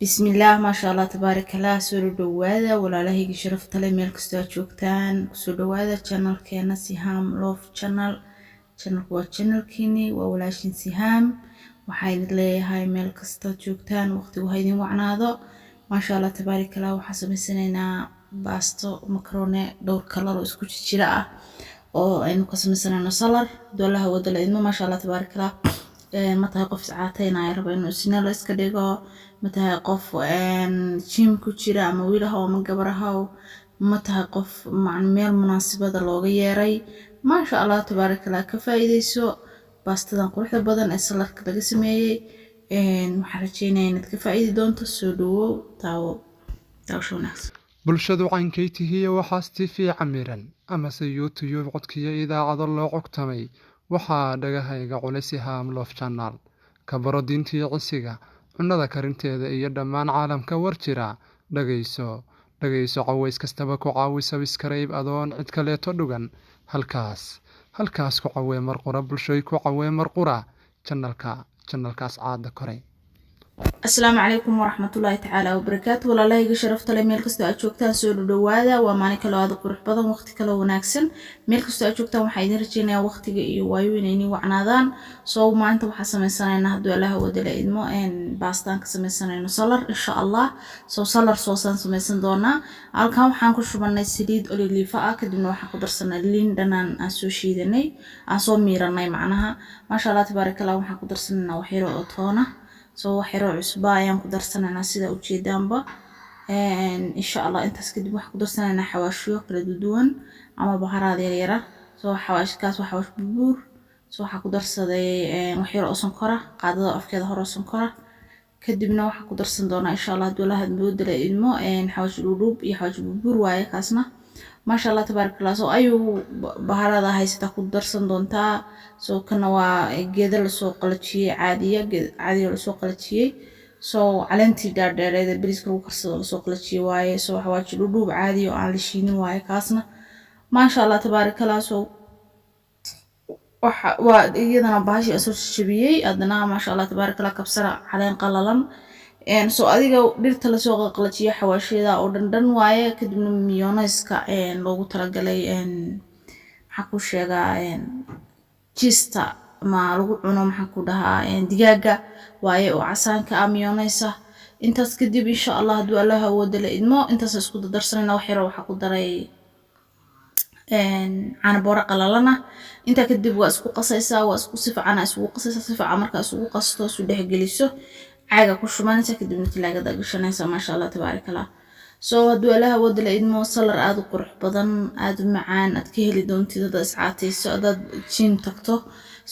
بسم الله ما شاء الله تبارك الله سوري دوادا ولا له يجي شرف تلي ملك استوى سوري دوادا channel كينا سهام لوف channel هو channel كيني وولاشين سهام وحايد لي هاي ملك استوى جوكتان وقتي وهايدين وعناضو ما شاء الله تبارك الله وحسب السنين باستو مكرونة دور كلر واسكوتش شراء oo aynu ka samaysanaano salar doolaha wadada idmo ma sha Allah tabarakallah ma tahay qof saacatayna rabo inuu isna la iska dhigo ma tahay qof gym ku jira ama wiilaha ama gabaraha ma tahay qof meel munaasabada looga yeeray ma sha Allah tabarakallah ka faa'iideyso baastadan quruxda badan ee salarka laga sameeyay waxaan rajeynayaa inaad ka faa'iidi doonto soo dhawow taawsho wanaagsan bulshadu caynkeetihiiyo waxaas tifii camiran amase youtube codkiyo idaacado loo cogtamay waxaa dhagahayga culisi haam loof janaal ka baro diintii cisiga cunnada karinteeda iyo dhammaan caalamka war jira dhagayso caways kastaba ku caawi sabskrayb adoon cid kaleeto dhugan halkaas ku cawee marqura bulshoy ku cawee marqura janalkaas caada koray السلام عليكم ورحمة الله تعالى وبركاته ولا لا يجي شرفت لي ميل كستو أشوكتان سولو دوادا وماني كلو هذا قرح بدن وقت كلو وناكسن ميل كستو أشوكتان وحيدين رجينا وقت وايوينيني وعنادان ما أنت وحسن سنة هدو الله ودل إدمو إن باستان كسمين سنة صلر إن شاء الله صلر صوصان سمين دونا الكام حانكو شبنا السديد أولي اللي فاك دينو حانكو درسنا اللين دنان أسوشي دني أسو ميراناي معناها ما شاء الله تبارك الله وحانكو درسنا وحيرو أطونا وحيرو عصبا ayaan ku darsanana sida u jeedaanba insha Allah intaas kadib wax ku darsanana xawaashiyo kala duwan ama baharaad yar xawaashkaas waxa wax buur waxa ku darsaday waxyaro sonkora qaadada afkeeda hore sonkora kadibna waxa ku darsan doona insha Allah doolaha moodala ilmo xawaash dhudhub iyo xawaash buur waaye kaasna ما شاء الله تبارك الله أيو بهارات هاي ستكون درسن دونتا كنا جدر السوق قلتشي عادية السوق قلتشي علنتي دار إذا بريس كرو كرس السوق قلتشي واي حواجي لولوب عادي وعلى شيني واي كاسنا ما شاء الله تبارك الله وإذا بهاشي أسوس الشبيي أدنى ما شاء الله تبارك الله كبسرة علين قللا adiga dhirta la soo qalqalajiyo xawaashida oo dhandan waaye kadibna mayonnaise-ka loogu talagalay maxaa ku sheegaa cheese-ta ma lagu cuno maxaa ku dhahaa digaaga waaye oo casaanka ah mayonnaise intaas kadib insha Allah haduu Allah awoodo la idmo intaas isku darsanayna wax yar waxa ku daray caano boora qalalana inta kadib waa isku qasaysaa si fiican marka isku qasto soo dhexgeliso عاجة كل شمانة كده تلاقي ده قشنايسة ما شاء الله تبارك الله هدو لها ود لإدمو صلر آدو قرح بدن آدو معان أتكهلي دونتي دا إسعاتي دا جيم تكتو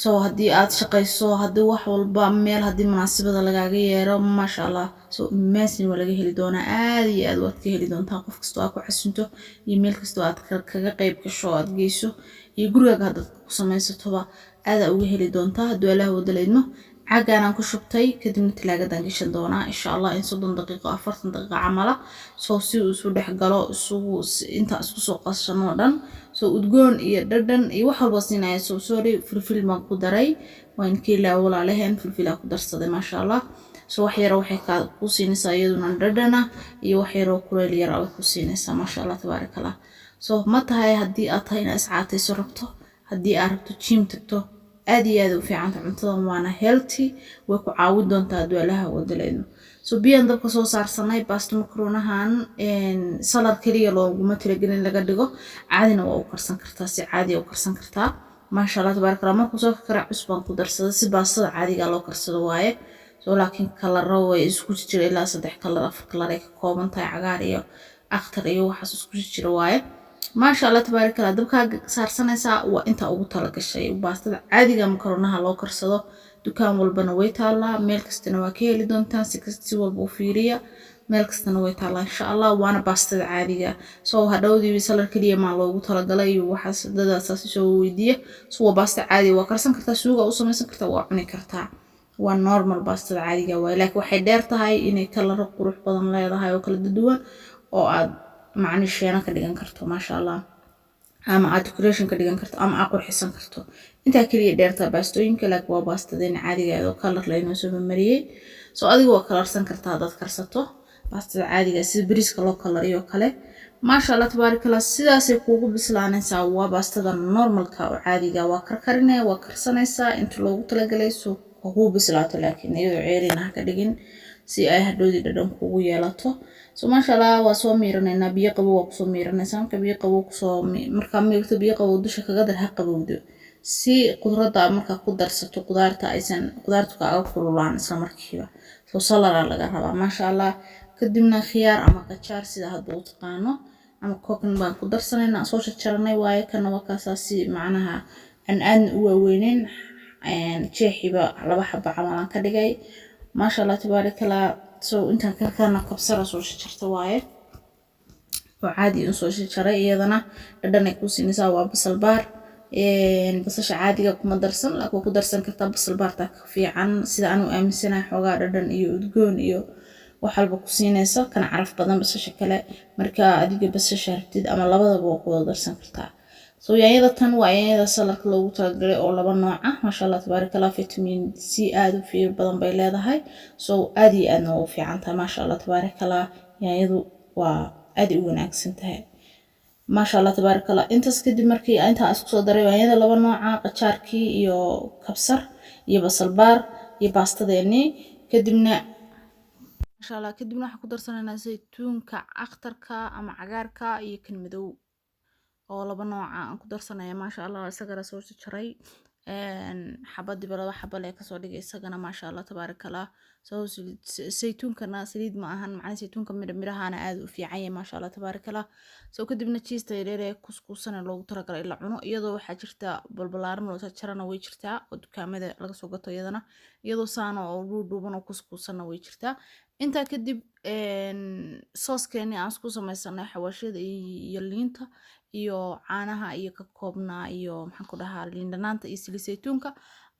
هدي آد شقيسو هدو وحول بامير هدي مناسبة دا لغاقية ما شاء الله ماسني ولاقي هلي دونا آدو أتكهلي دون تاقف كستو أكو حسنتو يميل كستو قيب كشو أتقيسو يقولوا هذا قصميسة طبعا آدو أوي هلي دون تا هدو لها ود لإدمو عاقانا كشبتي كدبنا تلاقة دانجيشن دونا إن شاء الله إن 30 دقيقة 40 دقيقة عمله سو دح قالو انت اسكو قصشنو دان udgoon iyo dhadhan iyo wax walba siinaya sorry filfil ma ku daray waan kila wala lahayn filfil ku darsaday ma sha Allah wax yar waxay ka ku siinaysaa iyaduna dhadhana iyo wax yar oo kuleel yar oo ku siinaysaa ma sha Allah tabarakallah ma tahay hadii aad tahay inaad iscaatayso rabto hadii aad rabto gym tagto aad iyo aad u fiican cuntada waana healthy way ku caawin doontaa doolaha wadaleeno biyan dabka soo saarsanay baasto makronahan salad kaliya looguma talagelin laga dhigo caadina waa u karsan kartaa si caadi u karsan kartaa ma sha Allah tabarakallah markuu soo kara cusbaan ku darsada si baastada caadiga loo karsado waaye laakiin kalaro way isku jira ilaa 3 kalar 4 kalar ay ka kooban tahay cagaar iyo akhtar iyo waxaas isku jira waaye ما شاء الله تبارك الله دبكا سارسنaysa waa inta ugu tala gashay baastada caadiga makronaha loo karsado dukaan walbana way taala meel kastana waa ka heli doontaan si walba u fiiriya meel kastana way taala insha Allah waana baastada caadiga hadhowdii salar kaliya ma loogu tala galay waxaas dadaas soo weydiiya baasta caadi waa karsan kartaa suuga u samaysan kartaa waa cuni kartaa waa normal baastada caadiga waa laakiin waxay dheer tahay inay kala qurux badan leedahay oo kala duwan oo aad معني شيء أنا كديجان كرتو ما شاء الله أما decoration كديجان كرتو أما أقول حسن كرتو أنت كلي ديرتا باستو يمكن لك وباست دين عادي جاي كلر لينو سوى مريء soo adigu waa kalarsan kartaa dad karsato baastada caadiga sida bariiska loo kalariyo kale maasha Allah tabaarakallah sidaasay kuugu bislaanaysaa waa baastada normalka oo caadiga waa karkarinay waa karsanaysaa inta loogu talagalay soo kuugu bislaato laakiin iyadoo ceeriin ha ka dhigin si ay hadhoodi dhadhan kuugu yeelato soo maasha Allah waa soo miiranayna biyo qabow waa kusoo miiranaysaa marka biyo qabow kusoo marka miirto biyo qabow dusha kaga dar ha qabowdo si qudrada marka ku darsato qudaarta aysan qudaartu kaaga kululaan isla markiiba soo salara laga rabaa maasha Allah kadibna khiyaar ama qajaar sida hadda u taqaano ama kookn baan ku darsanaynaa soo jarjarnay waaye kana waa kaasaasi macnaha aan u waaweyneen jeexiba laba xabba camalan ka dhigay maasha Allah tabaarakallah soo intaan kana kabsara soo jarjarta waaye oo caadi u soo jarjaray iyadana dhadhan ay ku siinaysaa waa basal baar basasha caadiga kuma darsan laakiin ku darsan kartaa basal baarta ka fiican sida aan u aaminsanahay xoogaa dhadhan iyo udgoon iyo wax walba ku siinaysa kana caraf badan basasha kale marka adiga basasha rabtid ama labadaba waa ku darsan kartaa soo yaanyada tan waa yaanyada saladka loogu talagalay oo laba nooc ah maasha Allah tabaarakallah vitamin C aad u fiir badan bay leedahay soo aad iyo aad u fiican tahay maasha Allah tabaarakallah yaanyadu waa aad u wanaagsan tahay maasha Allah tabaarakallah intaas kadib markii inta isku soo daray yaanyada laba nooca qajaarkii iyo kabsar iyo basal baar iyo baastadeeni kadibna maasha Allah kadibna waxa ku darsanaynaa saytuunka akhtarka ama cagaarka iyo kan madow oo laba nooc aan ku darsanaya maasha Allah isagana soo jaray xabadii laba xabal ee kasoo dhigay isagana maasha Allah tabaarakallah soo saytuunkana saliid ma ahan macna saytuunka midhahana aad u fiican yahay maasha Allah tabaarakallah soo kadibna cheese yaryar kuskuusan loogu talagalay in la cuno iyadoo waxa jirta balbalaaran oo jarana way jirtaa oo dukaamada laga soo gato iyadoo saano oo dhuuban oo kuskuusanna way jirtaa inta kadib sooskeeni aan isku samaysanay xawaashada iyo liinta iyo caanaha iyo ka koobnaa iyo maxaan ku dhahaa liin dhanaanta iyo saliid saytuunka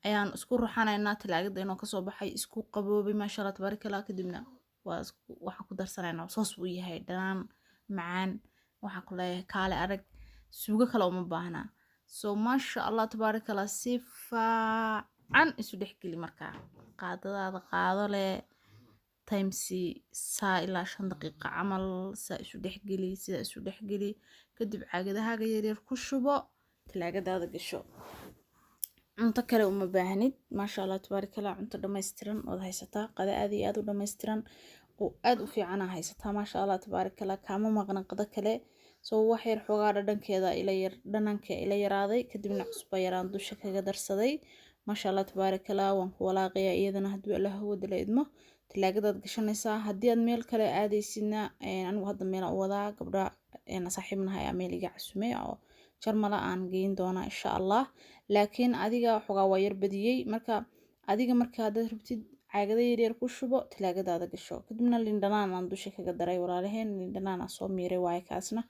ayaan isku ruxanaynaa talaagada inoo kasoo baxay isku qaboobay maasha Allah tabaarakallah kadibna waxaan ku darsanaynaa soos uu yahay dhanaan macaan waxaan ku leeyahay kaale arag suugo kale uma baahnaa soo maasha Allah tabaarakallah si fiican isu dhexgeli markaa qaadadaada qaado leh timesi saa ilaa 5 daqiiqo camal saa isu dhexgeli sida isu dhexgeli kadib caagadahaga yaryar ku shubo talaagadaada gasho cunto kale uma baahnid maasha Allah tabaarakallah cunto dhameystiran oo haysataa qada aad iyo aad u dhameystiran oo aad u fiican haysataa maasha Allah tabaarakallah kaama maqna qada kale soo wax yar xogaa dhadhankeeda ila yaraaday kadibna cusbo yaraan dusha kaga darsaday maasha Allah tabaarakallah waan ku walaaqayaa iyadana haddii Allah wada la idmo talaagadaad gashanaysaa haddii aad meel kale aadaysidna anigu hadda meel u wadaa gabdha saaxiibnaha ayaa meel iga casumay oo jarmala aan geyn doona insha Allah laakiin adiga xogaa waa yar badiyay marka adiga marka aad rabtid caagada yaryar ku shubo talaagadaada gasho kadibna liin dhanaan aan dusha kaga daray walaalaheen liin dhanaan aan soo miiray waaye kaasna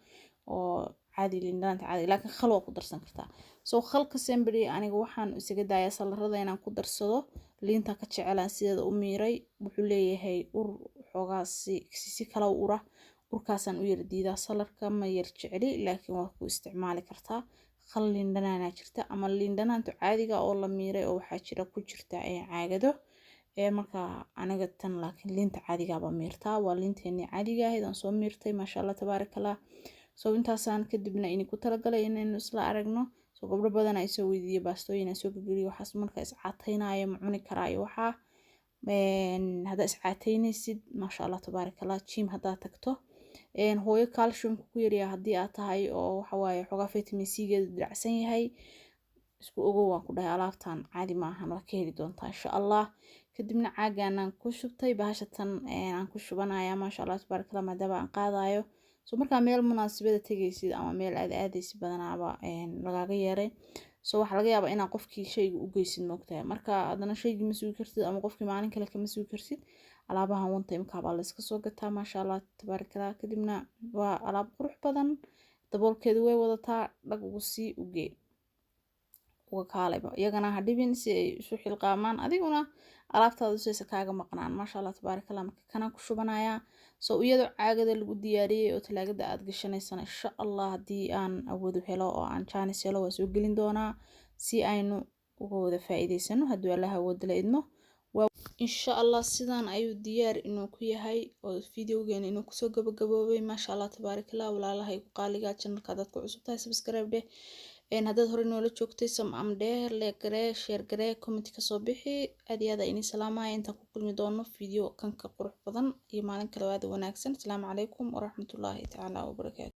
oo caadi liin dhanaanta caadi laakiin khal waa ku darsan kartaa soo khalka sembri aniga waxaan isaga daayaa salarada inaan ku darsado liinta ka jecelaan sideeda u miiray wuxuu leeyahay ur xogaa si kala ura urkaasaan u yar diidaa salarka ma yar jeceli laakiin waa ku isticmaali kartaa khal liin dhanaana jirta ama liin dhanaanta caadiga oo la miiray oo waxaa jira ku jirta caagado marka aniga tan laakiin liinta caadiga ba miirtaa waa liinteeni caadiga ahayd aan soo miirtay maasha Allah tabaarakallah soo intaasaan kadibna inay ku talagalay inaynu isla aragno soo gabdho badan ay soo weydiiyay baastooyin aan soo gudbiyay waxaas marka is caateynayo ma cuni karaa iyo waxa hada is caateynaysid maasha Allah tabaarakallah gym hada tagto hooyo calcium ku yariya hadii aad tahay oo waxa waaye xogaa vitamin C geeda diracsan yahay isku ogow waan ku dhahay alaabtan caadi ma aha ka heli doontaa insha Allah kadibna caagan aan ku shubtay bahashatan aan ku shubanaya maasha Allah tabaarakallah maadaama aan qaadayo soo marka meel munaasabada tagaysid ama meel aad aadaysid badanaaba lagaaga yeeray soo waxa laga yaabaa inaan qofkii shayga u geysid moogtahay marka adana shayga ma sugi kartid ama qofkii maalin kale kama sugi kartid alaabahan one time ka baa la iska soo gataa maasha Allah tabaarakallah kadibna waa alaab qurux badan daboolkeedu way wadataa dhag ugu sii u gee uga kaaleba iyagana ha dhibin si ay isu xilqaamaan adiguna alaabtaadu saysa kaaga maqnaan maasha Allah tabaarakallah marka kana ku shubanaya soo iyadoo caagada lagu diyaariyay oo talaagada aad gashanaysan insha Allah hadii aan awoodo helo oo aan chance helo waa soo gelin doonaa si aynu uga wada faa'iideysano hadii Allah awoodo la idmo insha Allah sidaan ayuu diyaar inuu ku yahay oo videogeena inuu kusoo gabagaboobay maasha Allah tabaarakallah walaalahay ku qaaliga channelka dadku cusub tahay subscribe dheh haddaad hore noola joogtay samcam dheer like garee share garee comment ka soo bixi aad iyo aad inii salaamaya intaan ku kulmi doono video kan ka qurux badan iyo maalin kale wanaagsan. Assalaamu calaykum waraxmatullaahi tacaala wabarakaatuh.